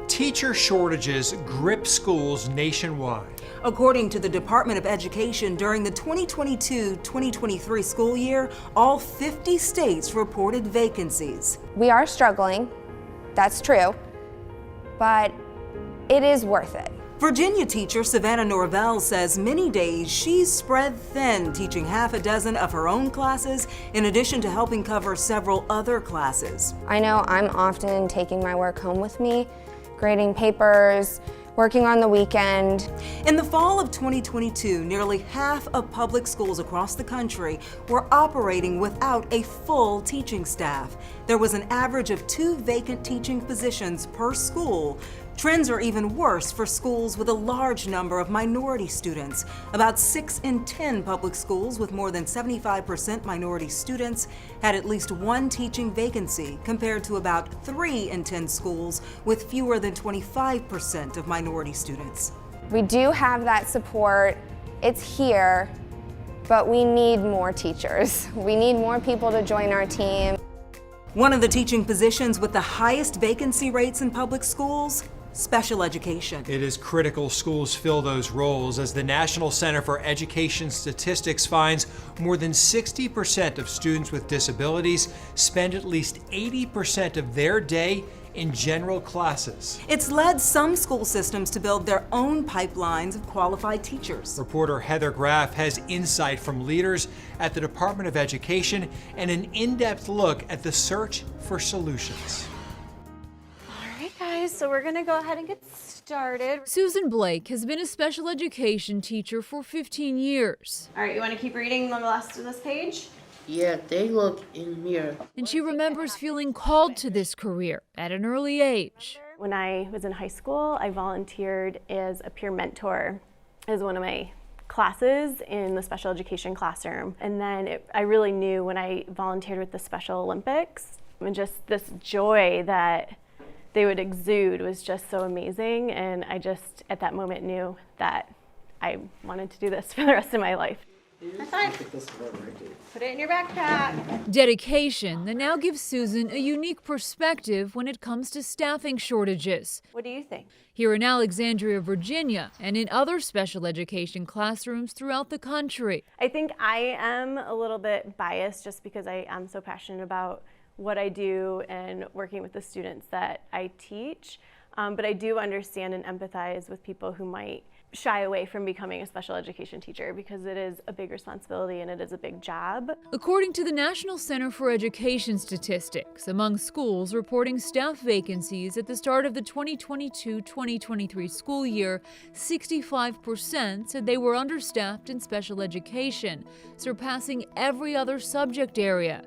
Teacher shortages grip schools nationwide. According to the Department of Education, during the 2022-2023 school year, all 50 states reported vacancies. We are struggling, that's true, but it is worth it. Virginia teacher Savannah Norvell says many days she's spread thin, teaching half a dozen of her own classes, in addition to helping cover several other classes. I know I'm often taking my work home with me, grading papers, working on the weekend. In the fall of 2022, nearly half of public schools across the country were operating without a full teaching staff. There was an average of 2 vacant teaching positions per school. Trends are even worse for schools with a large number of minority students. About 6 in 10 public schools with more than 75% minority students had at least one teaching vacancy, compared to about 3 in 10 schools with fewer than 25% of minority students. We do have that support, it's here, but we need more teachers. We need more people to join our team. One of the teaching positions with the highest vacancy rates in public schools, special education. It is critical schools fill those roles, as the National Center for Education Statistics finds more than 60% of students with disabilities spend at least 80% of their day in general classes. It's led some school systems to build their own pipelines of qualified teachers. Reporter Heather Graf has insight from leaders at the Department of Education and an in-depth look at the search for solutions. So we're gonna go ahead and get started. Susan Blake has been a special education teacher for 15 years. All right, you wanna keep reading the rest of this page? Yeah, they look in here. And she remembers feeling called to this career at an early age. When I was in high school, I volunteered as a peer mentor as one of my classes in the special education classroom. And then I really knew when I volunteered with the Special Olympics, and just this joy that they would exude was just so amazing, and I just at that moment knew that I wanted to do this for the rest of my life. That's fine. Put it in your backpack. Dedication that now gives Susan a unique perspective when it comes to staffing shortages. What do you think? Here in Alexandria, Virginia, and in other special education classrooms throughout the country. I think I am a little bit biased just because I am so passionate about what I do and working with the students that I teach. But I do understand and empathize with people who might shy away from becoming a special education teacher because it is a big responsibility and it is a big job. According to the National Center for Education Statistics, among schools reporting staff vacancies at the start of the 2022-2023 school year, 65% said they were understaffed in special education, surpassing every other subject area.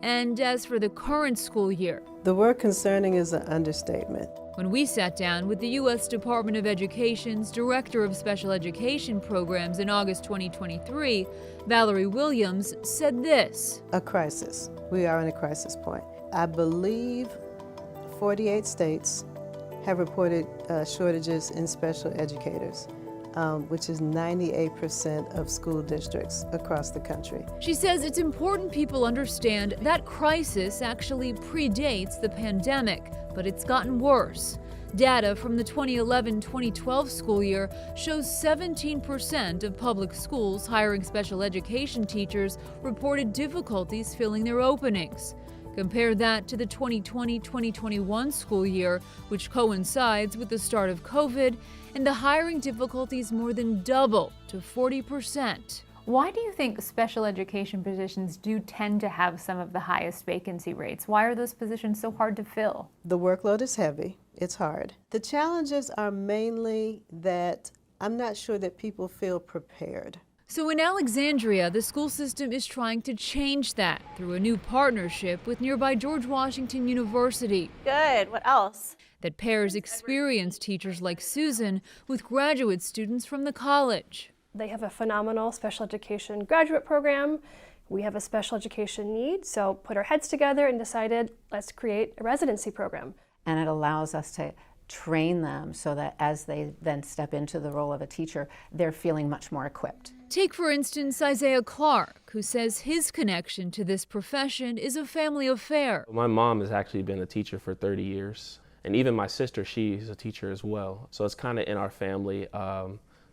And as for the current school year, the word concerning is an understatement. When we sat down with the U.S. Department of Education's Director of Special Education Programs in August 2023, Valerie Williams said this. A crisis. We are in a crisis point. I believe 48 states have reported shortages in special educators. Which is 98% of school districts across the country. She says it's important people understand that crisis actually predates the pandemic, but it's gotten worse. Data from the 2011-2012 school year shows 17% of public schools hiring special education teachers reported difficulties filling their openings. Compare that to the 2020-2021 school year, which coincides with the start of COVID, and the hiring difficulties more than double to 40%. Why do you think special education positions do tend to have some of the highest vacancy rates? Why are those positions so hard to fill? The workload is heavy. It's hard. The challenges are mainly that I'm not sure that people feel prepared. So in Alexandria, the school system is trying to change that through a new partnership with nearby George Washington University. Good. What else? That pairs experienced teachers like Susan with graduate students from the college. They have a phenomenal special education graduate program. We have a special education need, so put our heads together and decided, let's create a residency program. And it allows us to train them so that as they then step into the role of a teacher, they're feeling much more equipped. Take, for instance, Isaiah Clark, who says his connection to this profession is a family affair. My mom has actually been a teacher for 30 years. And even my sister, she's a teacher as well. So it's kind of in our family.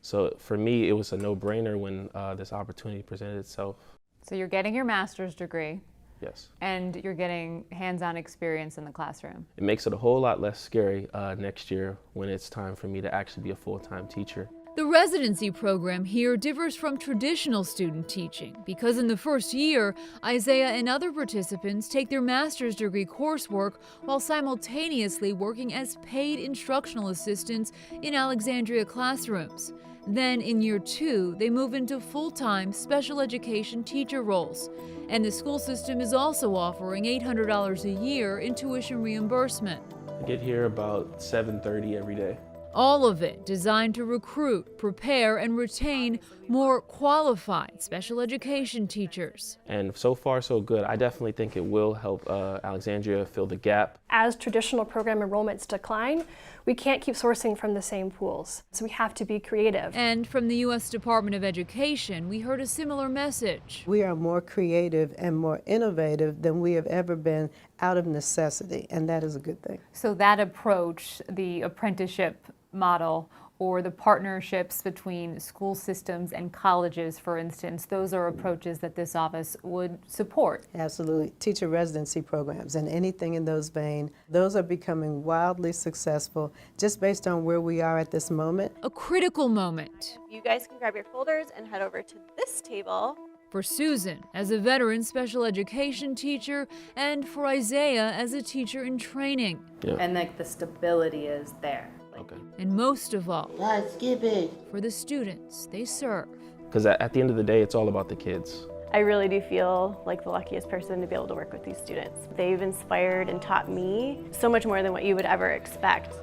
So for me, it was a no-brainer when this opportunity presented itself. So you're getting your master's degree. Yes. And you're getting hands-on experience in the classroom. It makes it a whole lot less scary next year when it's time for me to actually be a full-time teacher. The residency program here differs from traditional student teaching because in the first year, Isaiah and other participants take their master's degree coursework while simultaneously working as paid instructional assistants in Alexandria classrooms. Then in year 2, they move into full-time special education teacher roles. And the school system is also offering $800 a year in tuition reimbursement. I get here about 7:30 every day. All of it designed to recruit, prepare, and retain more qualified special education teachers. And so far, so good. I definitely think it will help Alexandria fill the gap. As traditional program enrollments decline, we can't keep sourcing from the same pools, so we have to be creative. And from the U.S. Department of Education, we heard a similar message. We are more creative and more innovative than we have ever been out of necessity, and that is a good thing. So that approach, the apprenticeship model, or the partnerships between school systems and colleges, for instance, those are approaches that this office would support. Absolutely. Teacher residency programs and anything in those vein, those are becoming wildly successful just based on where we are at this moment. A critical moment. You guys can grab your folders and head over to this table. For Susan, as a veteran special education teacher, and for Isaiah as a teacher in training. Yeah. And like the stability is there. Okay. And most of all, Let's skip it. for the students they serve. Because at the end of the day, it's all about the kids. I really do feel like the luckiest person to be able to work with these students. They've inspired and taught me so much more than what you would ever expect.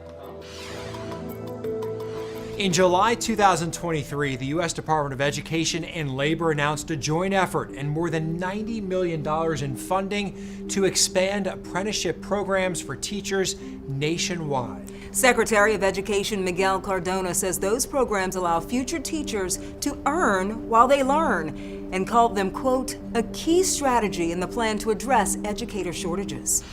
In July 2023, the U.S. Department of Education and Labor announced a joint effort and more than $90 million in funding to expand apprenticeship programs for teachers nationwide. Secretary of Education Miguel Cardona says those programs allow future teachers to earn while they learn and called them, quote, a key strategy in the plan to address educator shortages.